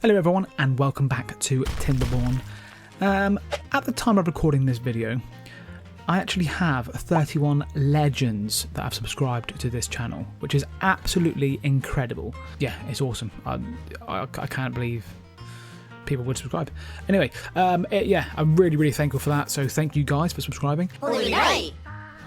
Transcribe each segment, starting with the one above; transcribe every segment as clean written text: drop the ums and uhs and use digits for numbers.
Hello everyone and welcome back to Timberborn. At the time of recording this video, I actually have 31 legends that have subscribed to this channel, which is absolutely incredible. Yeah, it's awesome. I can't believe people would subscribe. Anyway, yeah, I'm really thankful for that, so thank you guys for subscribing.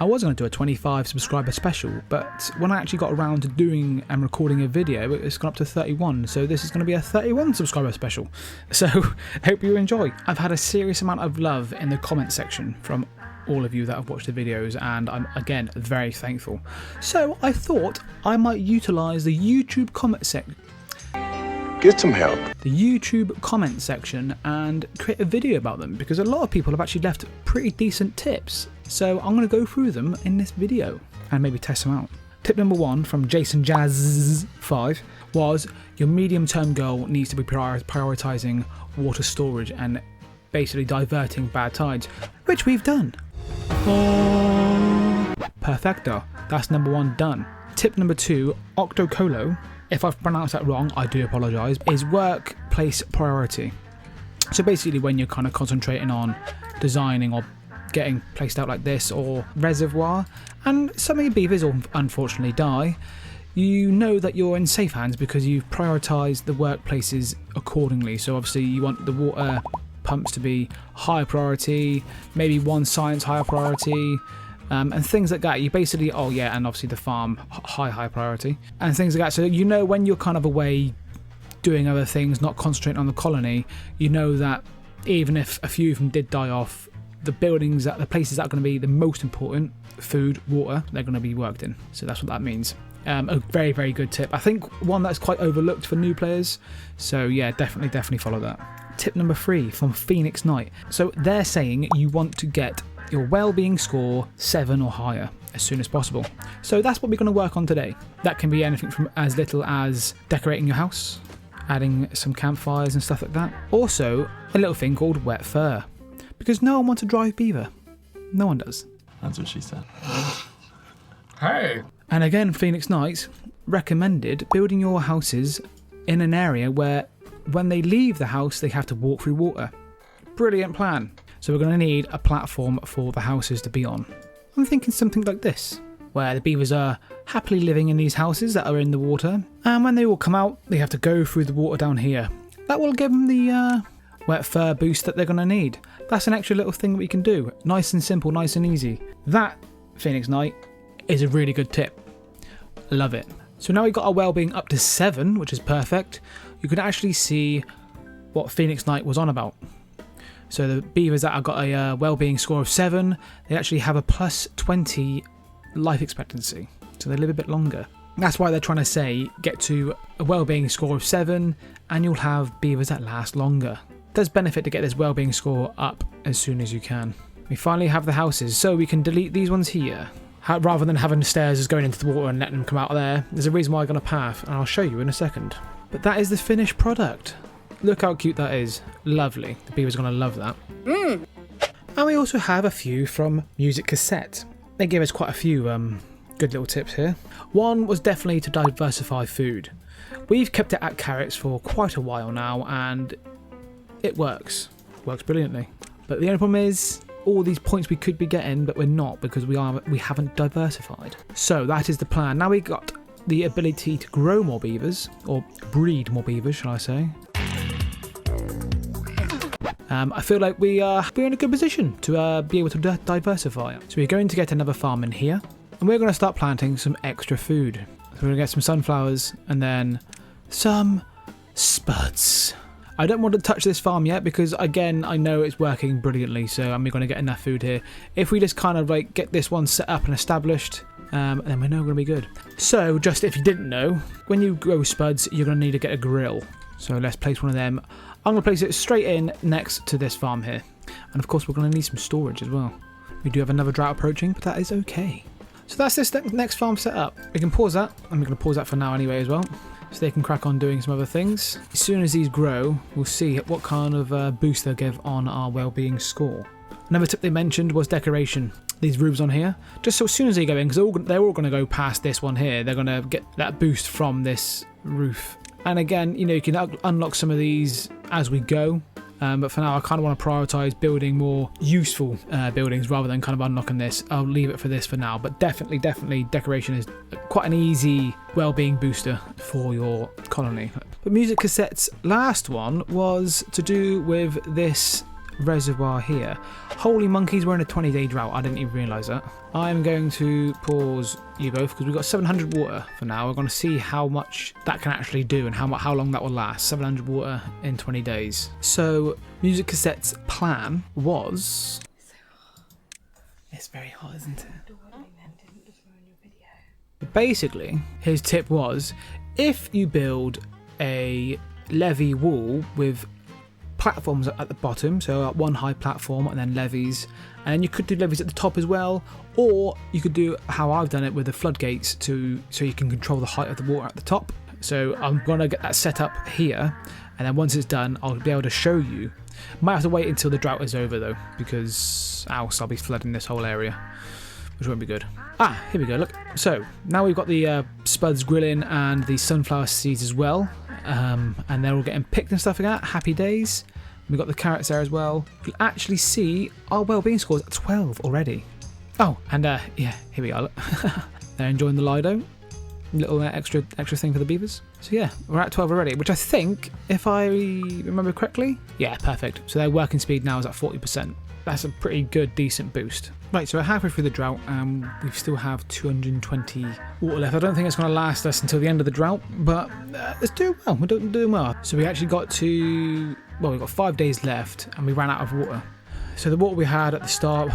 I was going to do a 25 subscriber special, but when I actually got around to doing and recording a video, it's gone up to 31, so this is going to be a 31 subscriber special. So, hope you enjoy. I've had a serious amount of love in the comment section from all of you that have watched the videos, and I'm, again, very thankful. So, I thought I might utilise the YouTube comment section. Get some help. The YouTube comment section and create a video about them, because a lot of people have actually left pretty decent tips. So I'm going to go through them in this video and maybe test them out. Tip number 1 from Jason Jazz 5 was your medium-term goal needs to be prioritising water storage and basically diverting bad tides, which we've done. Perfecto. That's number 1 done. Tip number 2, Octocolo, if I've pronounced that wrong, I do apologise, is workplace priority. So basically when you're kind of concentrating on designing or getting placed out like this, or reservoir, and some of your beavers will unfortunately die, you know that you're in safe hands because you've prioritised the workplaces accordingly. So obviously you want the water pumps to be higher priority, maybe one science higher priority, and things like that. You basically, oh yeah, and obviously the farm high priority, and things like that. So you know when you're kind of away doing other things, not concentrating on the colony, you know that even if a few of them did die off, the buildings, the places that are going to be the most important, food, water, they're going to be worked in. So that's what that means. A very good tip. I think one that's quite overlooked for new players. So yeah, definitely follow that. Tip number 3 from Phoenix Knight. So they're saying you want to get your well-being score 7 or higher as soon as possible. So that's what we're going to work on today. That can be anything from as little as decorating your house, adding some campfires and stuff like that. Also, a little thing called wet fur. Because no one wants to drive beaver. No one does. That's what she said. Hey! And again, Phoenix Knights recommended building your houses in an area where when they leave the house, they have to walk through water. Brilliant plan. So we're going to need a platform for the houses to be on. I'm thinking something like this, where the beavers are happily living in these houses that are in the water, and when they all come out, they have to go through the water down here. That will give them the wet fur boost that they're going to need. That's an extra little thing we can do. Nice and simple, nice and easy. That, Phoenix Knight, is a really good tip. Love it. So now we've got our well-being up to 7, which is perfect. You can actually see what Phoenix Knight was on about. So the beavers that have got a well-being score of 7, they actually have a plus 20 life expectancy. So they live a bit longer. That's why they're trying to say get to a well-being score of 7 and you'll have beavers that last longer. It does benefit to get this well-being score up as soon as you can. We finally have the houses, so we can delete these ones here. Rather than having the stairs just going into the water and letting them come out there, there's a reason why I've got a path, and I'll show you in a second. But that is the finished product. Look how cute that is. Lovely. The beavers are going to love that. And we also have a few from Music Cassette. They gave us quite a few good little tips here. One was definitely to diversify food. We've kept it at carrots for quite a while now, and it works brilliantly. But the only problem is all these points we could be getting, but we're not because we haven't diversified. So that is the plan. Now we've got the ability to grow more beavers, or breed more beavers, shall I say. I feel like we're in a good position to be able to diversify. So we're going to get another farm in here, and we're going to start planting some extra food. So we're going to get some sunflowers and then some spuds. I don't want to touch this farm yet because, again, I know it's working brilliantly, so I'm going to get enough food here. If we just kind of like get this one set up and established, then we know we're going to be good. So, just if you didn't know, when you grow spuds, you're going to need to get a grill. So let's place one of them. I'm going to place it straight in next to this farm here. And of course, we're going to need some storage as well. We do have another drought approaching, but that is okay. So that's this next farm set up. We can pause that, and we're going to pause that for now anyway as well, so they can crack on doing some other things. As soon as these grow, we'll see what kind of boost they'll give on our well-being score. Another tip they mentioned was decoration. These roofs on here, just so as soon as they go in, because they're all going to go past this one here, they're going to get that boost from this roof And again, you know, you can unlock some of these as we go. But for now, I kind of want to prioritise building more useful buildings rather than kind of unlocking this. I'll leave it for this for now. But definitely, decoration is quite an easy well-being booster for your colony. But Music Cassette's last one was to do with this reservoir here. Holy monkeys, we're in a 20-day drought. I didn't even realise that. I'm going to pause you both because we've got 700 water for now. We're going to see how much that can actually do and how long that will last. 700 water in 20 days. So Music Cassette's plan was... It's very hot, isn't it? But basically, his tip was, if you build a levee wall with platforms at the bottom, so one high platform and then levees, and you could do levees at the top as well, or you could do how I've done it with the floodgates so you can control the height of the water at the top. So I'm gonna get that set up here, and then once it's done I'll be able to show you. Might have to wait until the drought is over though, because else I'll be flooding this whole area, which won't be good. Here we go, look. So now we've got the spuds grilling and the sunflower seeds as well, and they're all getting picked and stuff like that. Happy days. We've got the carrots there as well. You can actually see our well-being scores at 12 already. Oh, and yeah, here we are. Look. They're enjoying the Lido. Little extra thing for the beavers. So yeah, we're at 12 already, which I think, if I remember correctly, yeah, perfect. So their working speed now is at 40%. That's a pretty good, decent boost. Right, so we're halfway through the drought and we still have 220 water left. I don't think it's going to last us until the end of the drought, but it's doing well. We're doing well. So we actually got to, well, we've got 5 days left and we ran out of water. So the water we had at the start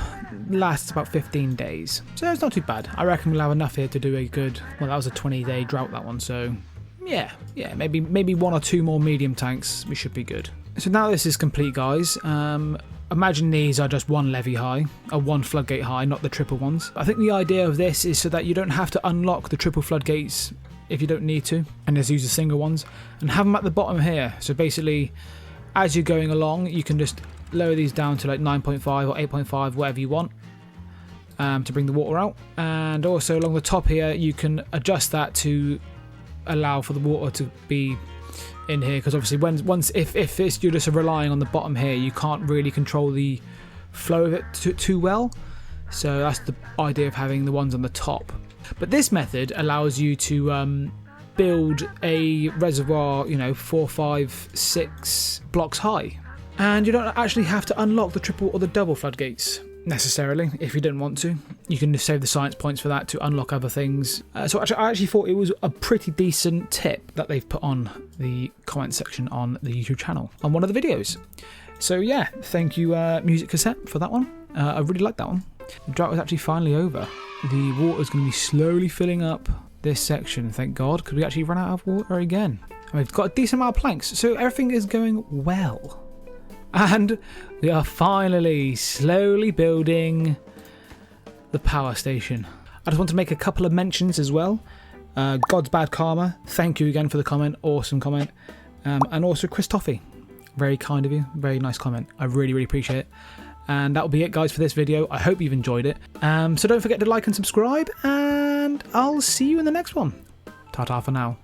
lasts about 15 days. So it's not too bad. I reckon we'll have enough here to do a good, well, that was a 20-day drought, that one. So yeah, maybe one or two more medium tanks. We should be good. So now this is complete, guys. Imagine these are just one levee high, or one floodgate high, not the triple ones. I think the idea of this is so that you don't have to unlock the triple floodgates if you don't need to, and just use the single ones, and have them at the bottom here. So basically, as you're going along, you can just lower these down to like 9.5 or 8.5, whatever you want, to bring the water out. And also along the top here, you can adjust that to allow for the water to be in here, because obviously if it's, you're just relying on the bottom here, you can't really control the flow of it too well. So that's the idea of having the ones on the top. But this method allows you to build a reservoir, 4, 5, 6 blocks high, and you don't actually have to unlock the triple or the double floodgates necessarily. If you didn't want to, you can just save the science points for that to unlock other things. So I actually thought it was a pretty decent tip that they've put on the comment section on the YouTube channel on one of the videos. So yeah, thank you Music Cassette for that one. I really like that one. The drought was actually finally over. The water's going to be slowly filling up this section, thank God, because we actually ran out of water again. And we've got a decent amount of planks, so everything is going well. And we are finally slowly building the power station. I just want to make a couple of mentions as well. God's Bad Karma, thank you again for the comment, awesome comment. And also Chris Toffee, very kind of you, very nice comment. I really appreciate it. And that'll be it, guys, for this video. I hope you've enjoyed it. So don't forget to like and subscribe, and I'll see you in the next one. Ta-ta for now.